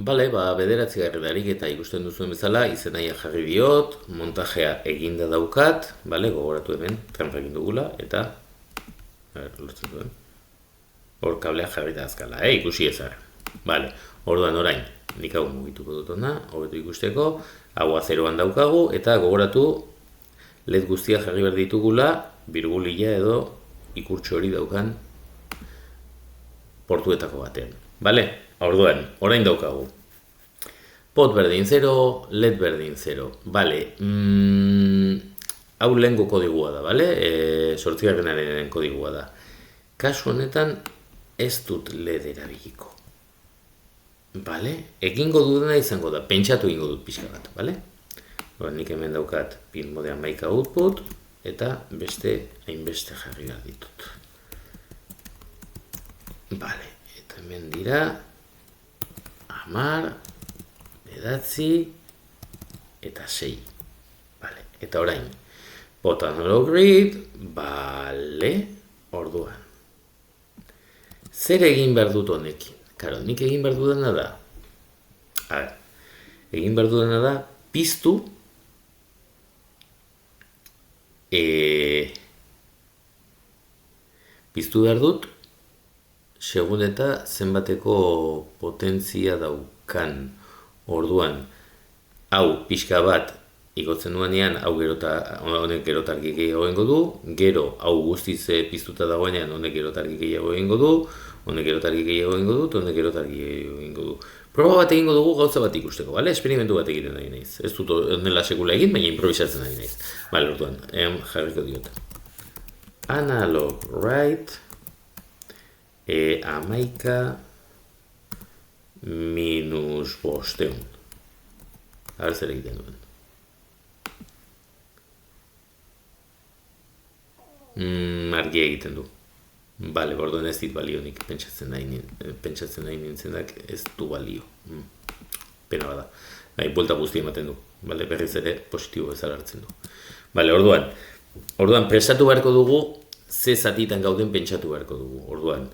Bale, bederatzigarren ariketa ikusten duzuen bezala, izenaia jarri diot, montajea eginda daukat, bale, gogoratu hemen, trampa egin dugula, eta, lortzen duen, hor kablea jarri da azkala, ikusi ezar. Bale, orduan orain, nik hau mugituko dut ona, hobetu ikusteko, hau azeroan daukagu, eta gogoratu, led guztia jarri behar ditugula, birgulila edo ikurtxo hori daukan portuetako batean. Bale, orduan, orain daukagu. Pot berdin 0, led berdin 0. Bale, hau lehenko kodigua da, bale? Sortzigarrenaren kodigua da. Kasu honetan, ez dut led erabiliko. Bale? Egingo dudana izango da, pentsatu egingo dut pixka bat, bale? Nik hemen daukat pin mode 11 output, eta beste hainbeste jarri behar ditut. Bale, eta hemen dira 10, 9, eta 6. Bale, eta orain, pot analog grid, bale, orduan. Zer egin behar dut honekin? Karo, nik egin behar dudana da, egin behar dudana da, piztu, piztu behar dut, segun eta zenbateko potentzia daukan. Orduan, hau pixka bat igotzen duanean, honek gero argi gehiago egingo du, gero hau guztiz piztuta dagoenean, honek gero argi gehiago egingo du, honek gero argi gehiago egingo du, honek gero argi gehiago egingo du. Proba bat egingo dugu gauza bat ikusteko, bale? Esperimentu bat egiten nahi naiz. Ez dut onela sekula egin, baina improvisatzen nahi naiz. Bale, orduan, jarriko diot. Analog write, 11 minus 500. Ara zer egiten duen. Argia egiten du. Bale, orduan ez dit balionik pentsatzen nahi nintzenak ez du balio. Pena bada. Buelta guzti ematen du. Bale, berriz ere positibo bezala hartzen du. Bale, orduan prestatu beharko dugu, ze zatitan gauden pentsatu beharko dugu. Orduan,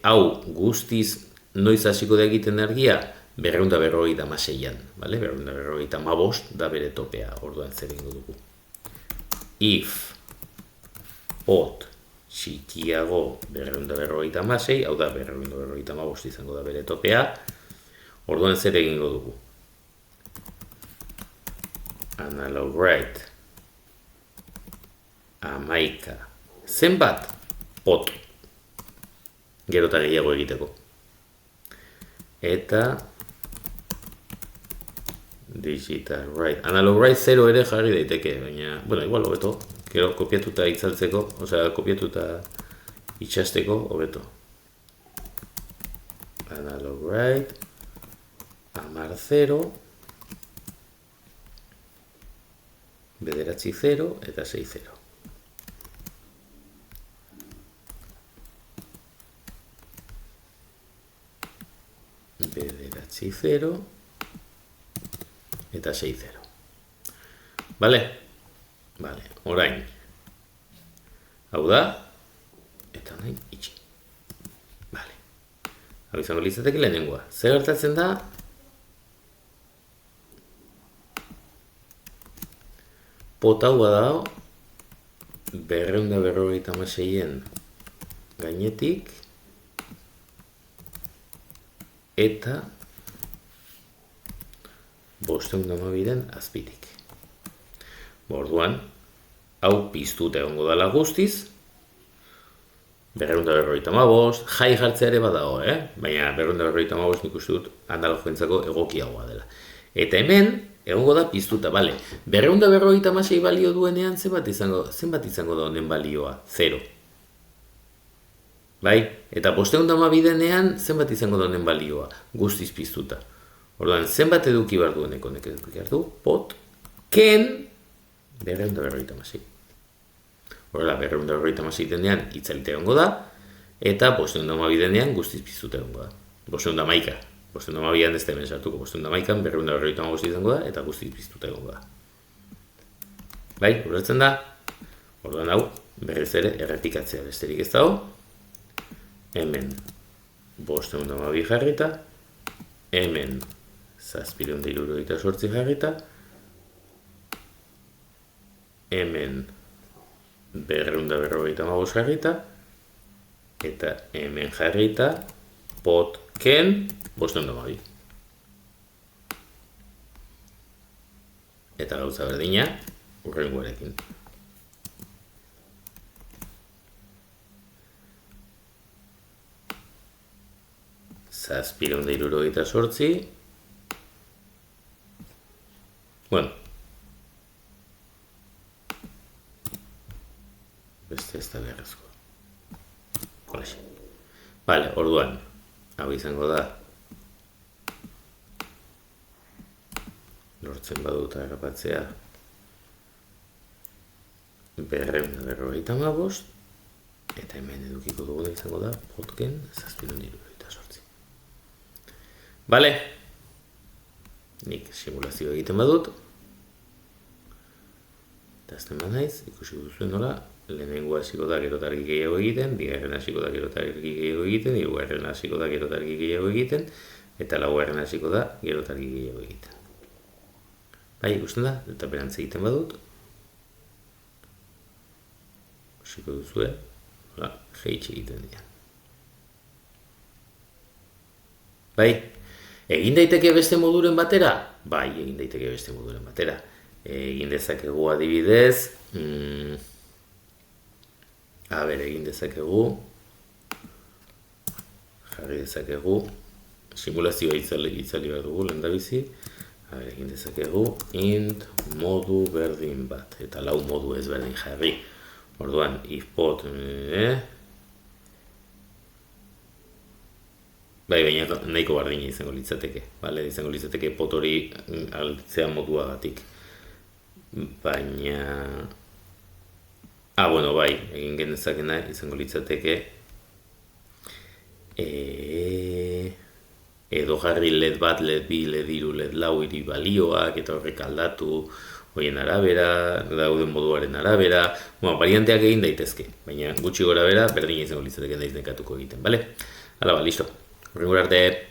hau guztiz noiz hasiko da egiten argia, 256an, bale? 255 da bere topea, orduan zer egingo dugu. If pot txikiago 256, hau da 255 izango da bere topea, orduan zer egingo dugu. Analog write 11 zenbat pot gero eta gehiago egiteko. Eta digital write. Analog write 0 ere jarri daiteke, baina, bueno, igual hobeto. Gero kopiatuta itzaltzeko, osea, kopiatuta itxasteko hobeto. Analog write 10, 0, 0 eta 6, 0. Bederatzi 0 eta 6, 0. Bale? Bale, orain. Hau da, eta orain itxi. Bale. Hau izango litzateke lehenengoa. Zer gertatzen da? Pot hau badao, 256en gainetik, eta 512en azpitik. Orduan, hau piztuta egongo dala guztiz, 255, jai jartzea ere badao, baina 255 nik uste dut analogoentzako egokiagoa dela. Eta hemen, egongo da piztuta, bale, 256 balio duenean zenbat izango da honen balioa? 0. Bai, eta 512 denean zenbat izango da honen balioa? Guztiz piztuta. Orduan, zenbat eduki behar du honek eduki behar du? Pot, ken, 256. Horrela, 256 denean itzalite egongo da, eta 512 denean guztiz piztuta egongo da. 512, 512an ez da hemen sartuko, 512an 255 izango da, eta guztiz piztuta egongo da. Bai, ulertzen da? Orduan hau, berriz ere, errepikatzea besterik ez dago. Hemen 512 jarrita, hemen 778 jarrita, hemen 255 jarrita, eta hemen jarrita potken 512. Eta gauza berdina hurrengoarekin. Zazpireun da hirurogeita zortzi. Bueno. Beste ez da beharrezko. Holaxe. Vale, orduan. Hau izango da. Lortzen badut harrapatzea. 255. Eta hemen edukiko duguna izango da. Potken zazpireun da hirurogeita zortzi. Bale, nik simulazio egiten badut, eta azten banaiz, ikusi duzuen nola, lehenengo hasiko da gero eta argi gehiago egiten, bigarren hasiko da gero eta argi gehiago egiten, hirugarren hasiko da gero eta argi gehiago egiten, eta laugarren hasiko da gero eta argi gehiago egiten. Bai, ikusten da, eta berantz egiten badut, ikusiko duzue, jeitxe egiten dira. Bai, egin daiteke beste moduren batera? Bai, egin daiteke beste moduren batera. Egin dezakegu adibidez, egin dezakegu, jarri dezakegu, simulazioa itzali behar dugu, lehendabizi, egin dezakegu, int modu berdin bat, eta 4 modu ez berdin jarri. Orduan, if pot, bai, baina nahiko bardina izango litzateke, bale? Izango litzateke pot hori altzea moduagatik. Baina... bueno, bai, egin genezakena izango litzateke edo jarri led bat, led bi, led hiru, led lau hiri balioak eta horrek aldatu horien arabera, dauden moduaren arabera, varianteak egin daitezke, baina gutxi gora bera berdina izango litzateke naiz nekatuko egiten, bale? Hala ba, listo. Horrengora arte.